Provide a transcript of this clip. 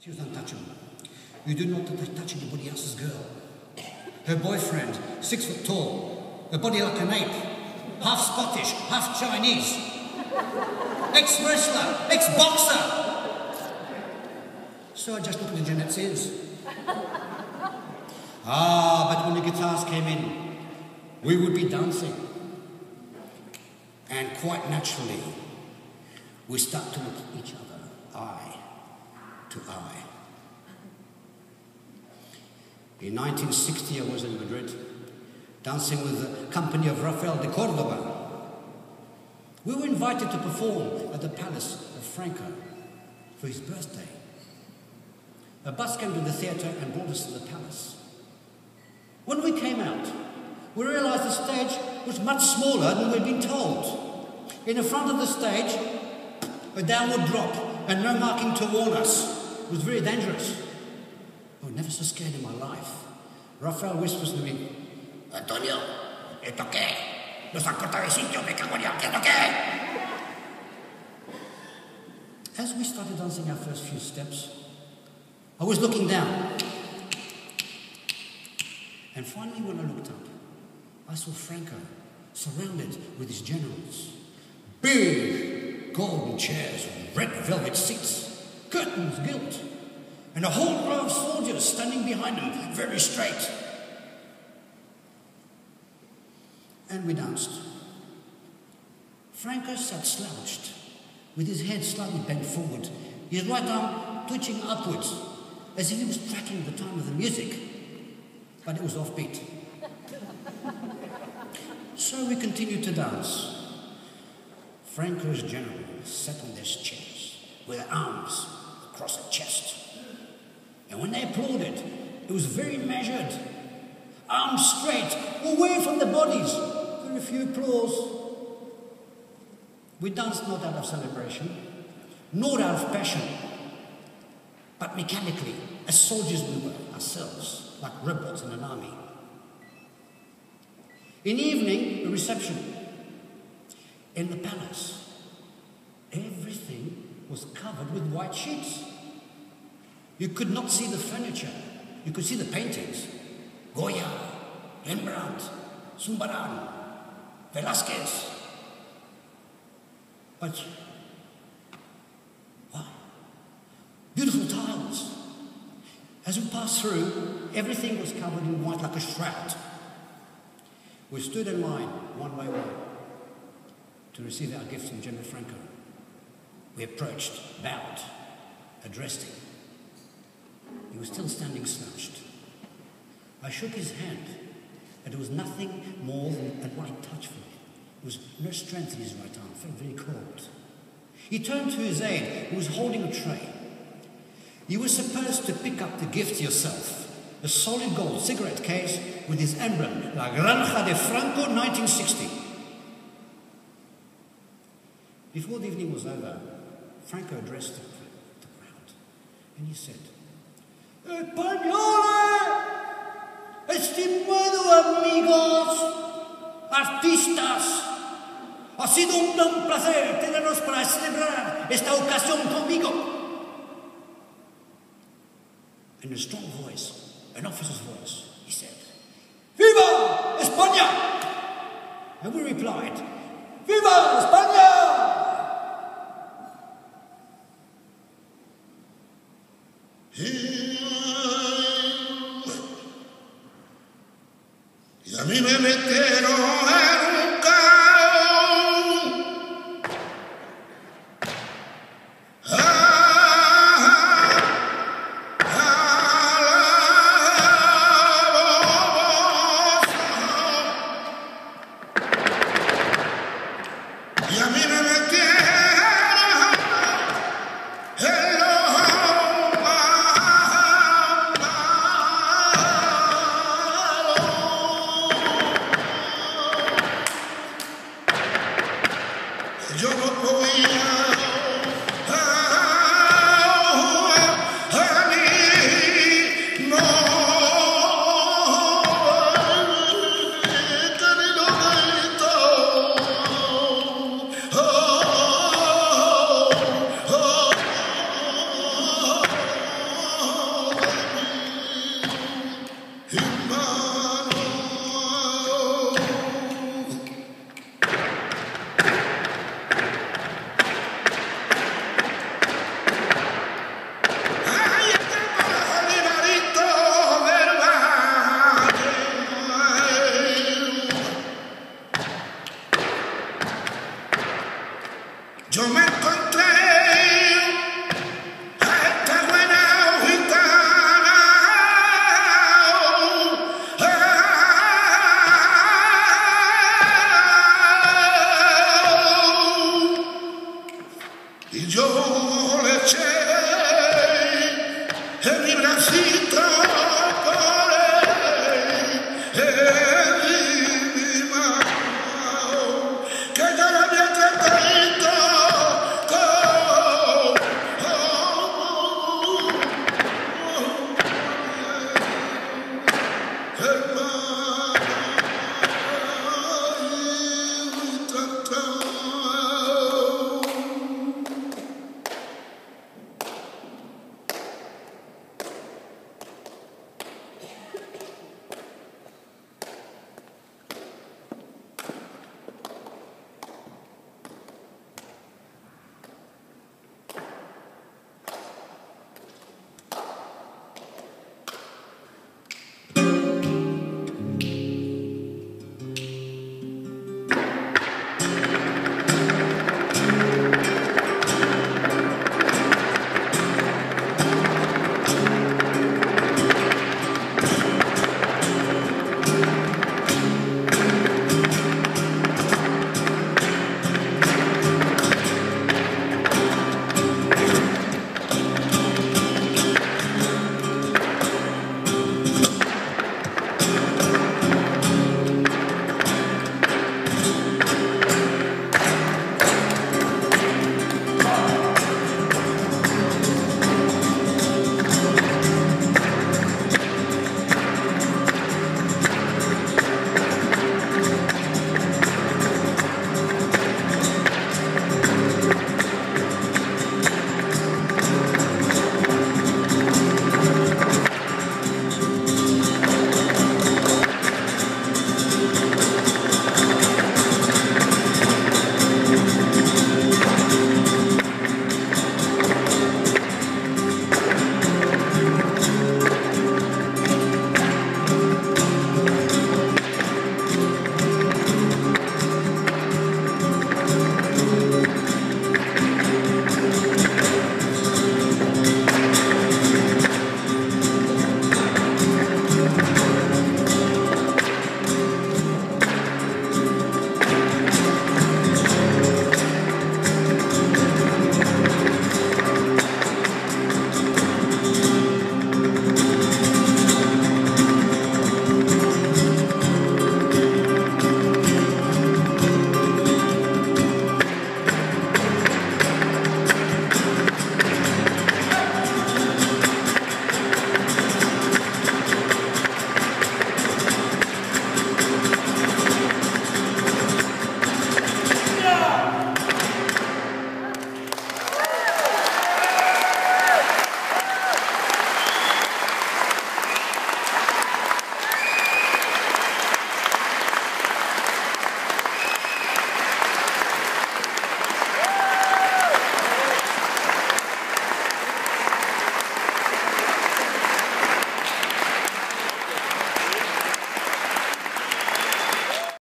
She was untouchable. You do not touch anybody else's girl. Her boyfriend, 6 foot tall, a body like an ape, half Scottish, half Chinese, ex-wrestler, ex-boxer. So I just looked at Jeanette's ears. But when the guitars came in, we would be dancing. And quite naturally, we start to look at each other, eye to eye. In 1960, I was in Madrid, dancing with the company of Rafael de Córdoba. We were invited to perform at the palace of Franco for his birthday. A bus came to the theatre and brought us to the palace. When we came out, we realized the stage was much smaller than we'd been told. In the front of the stage, a downward drop and no marking to warn us. It was very dangerous. I was never so scared in my life. Rafael whispers to me, Antonio, ¿esto qué? Nos han cortado el sitio, me cago en Dios, ¿esto qué? As we started dancing our first few steps, I was looking down. And finally, when I looked up, I saw Franco surrounded with his generals. Big golden chairs with red velvet seats, curtains gilt, and a whole row of soldiers standing behind him, very straight. And we danced. Franco sat slouched, with his head slightly bent forward, his right arm twitching upwards, as if he was tracking the time of the music, but it was offbeat. So we continued to dance. Franco's generals sat on their chairs, with their arms across their chest. And when they applauded, it was very measured. Arms straight, away from the bodies. Very few applause. We danced not out of celebration, nor out of passion, but mechanically, as soldiers we were ourselves, like robots in an army. In the evening, a reception. In the palace, everything was covered with white sheets. You could not see the furniture. You could see the paintings. Goya, Rembrandt, Zumbarán, Velázquez. But why? Beautiful tiles. As we passed through, everything was covered in white like a shroud. We stood in line, one by one, to receive our gifts from General Franco. We approached, bowed, addressed him. He was still standing slouched. I shook his hand, and it was nothing more than a light touch from him. There was no strength in his right arm, it felt very cold. He turned to his aide, who was holding a tray. You were supposed to pick up the gift yourself, a solid gold cigarette case with his emblem, La Granja de Franco, 1960. Before the evening was over, Franco addressed the crowd, and he said, Españoles, estimados amigos, artistas, ha sido un gran placer tenerlos para celebrar esta ocasión conmigo. In a strong voice, an officer's voice, he said, Viva España! And we replied, Viva España! Y a mí me mete